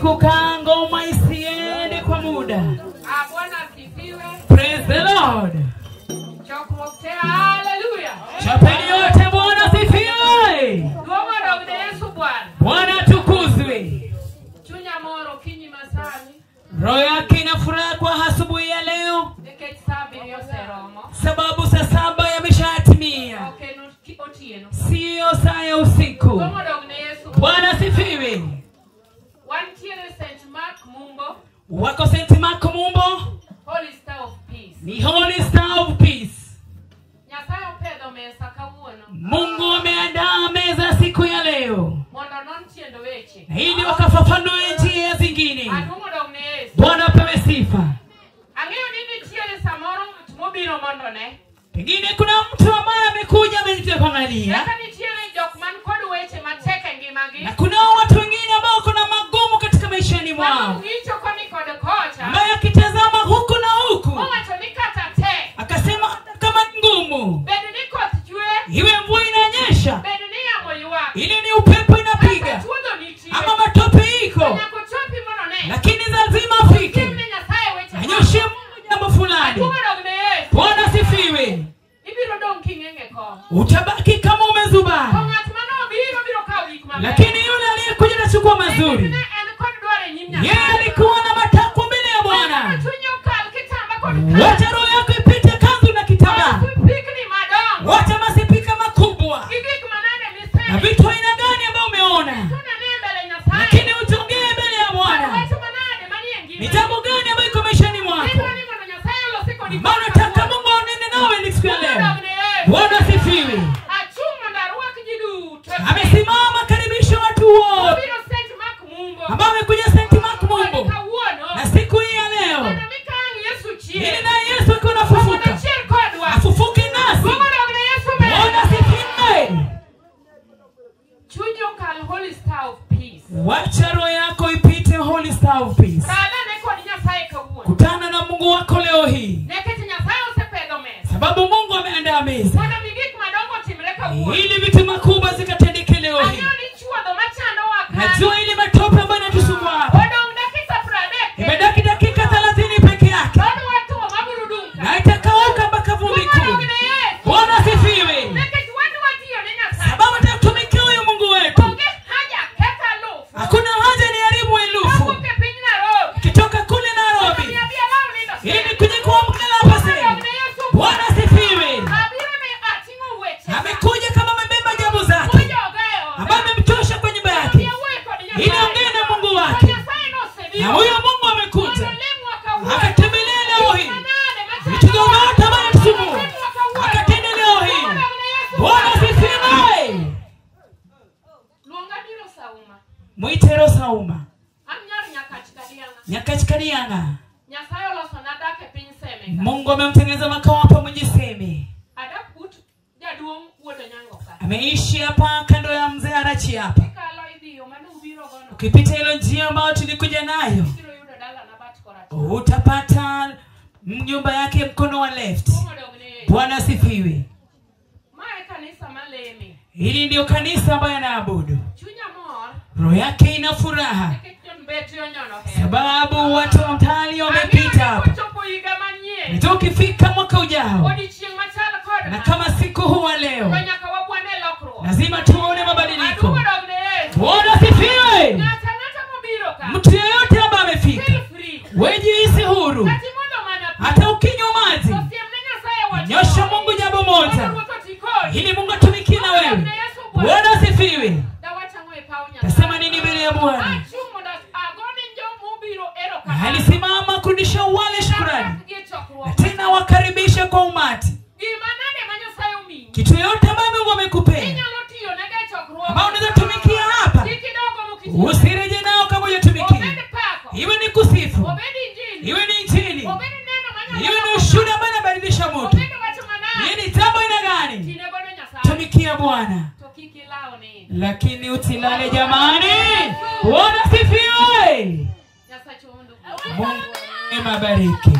kukaa ngoma isiende kwa muda. Bwana asifiwe. Praise the Lord. Hallelujah. Chapeni yote Bwana asifiwe. Bwana tukuzwe. Chunya moro kinyi masani. Roho yake ina furaha kwa asubuhi ya leo. Sababu saa 7 yameshatimia. Sio saa ya usiku. Bwana asifiwe. Wako St. Mark Mumbo. Holy Star of Peace. Ni Holy Star of Peace. Mungu ameandaa meza siku ya leo. Na ili wakafafanue njia zingine. Bwana apewe sifa. Pengine kuna mtu ambaye amekuja amenitekuangalia. Na kuna watu wengine ambao kuna magumu katika maishani mwao. Ambaye akitazama huku na huku akasema kama ngumu, iwe mvua inanyesha, ile ni upepo inapiga, ama matope iko, lakini lazima afike anyoshe jambo fulani. Bwana asifiwe. Utabaki kama umezubaa, lakini yule aliyekuja kuchukua mazuri, yeye alikuwa na matakwa mbele ya Bwana. Wacha roho yako ipite kanzu na kitambaa. Wacha masipika makubwa. Na vitu aina gani ambao umeona, lakini utongee mbele ya Bwana. Ni jambo gani ambayo iko maishani mwako, maana nataka Mungu anene nawe ni siku ya leo. Bwana asifiwe. Amesimama karibisha watu wote ambao wamekuja St. Mark Mumbo. Na siku hii ya leo, ili na Yesu akiwa anafufuka, afufuke nasi. Bwana asifiwe. Holy Star of Peace. Wacha roho yako ipite Holy Star of Peace. Kutana na Mungu wako leo hii. Sababu Mungu ameandaa meza ili vitu makubwa zikatendeke leo hii. Najua ili matope ambayo yanatusumbua hapa, imebaki dakika 30 peke yake, na itakauka mpaka vumbi kuu. Bwana asifiwe. Sababu atatumikia huyu Mungu wetu. Hakuna haja ni haribu elufu kitoka kule Nairobi ili kuja kuamka hapa sasa. Bwana asifiwe. Amekuja kama amebeba jambo zake ambaye amemtosha kwenye nyumba yake ili ongee na Mungu wake. Na huyo Mungu amekuja akatembelea leo hii vitu vyote ambavyo tusumbua, akatenda leo hii. Bwana asifiwe. Mwite Roho Sauma. Nyakachikalianga. Mungu amemtengeneza makao hapa Mjiseme. Ameishi hapa kando ya mzee Arachi hapa. Ukipita ile njia ambayo tulikuja nayo, utapata nyumba yake mkono wa left. Bwana asifiwe. Hili ndio kanisa ambayo anaabudu. Roho yake ina furaha sababu watu wa mtaani wamepita hapa. Ndio ukifika mwaka ujao, na kama siku huwa leo, lazima tuone mabadiliko. Bwana asifiwe. Mtu yeyote ambaye amefika, wejihisi huru. Hata ukinywa maji, nyosha Mungu jambo moja ili Mungu atumikie na wewe. Bwana asifiwe. Nasema nini mbele ya Bwana? Alisimama kurudisha wale shukrani, na tena wakaribisha kwa umati. Kitu yote ambayo Mungu amekupea, ambao unaweza tumikia hapa, usireje nao kama hujatumikia. Iwe ni kusifu, iwe ni injili, iwe ni ushuhuda ambao unabadilisha mtu. Iwe ni jambo ina gani, tumikia Bwana. Lakini utilale jamani. Bwana asifiwe. Mungu abariki.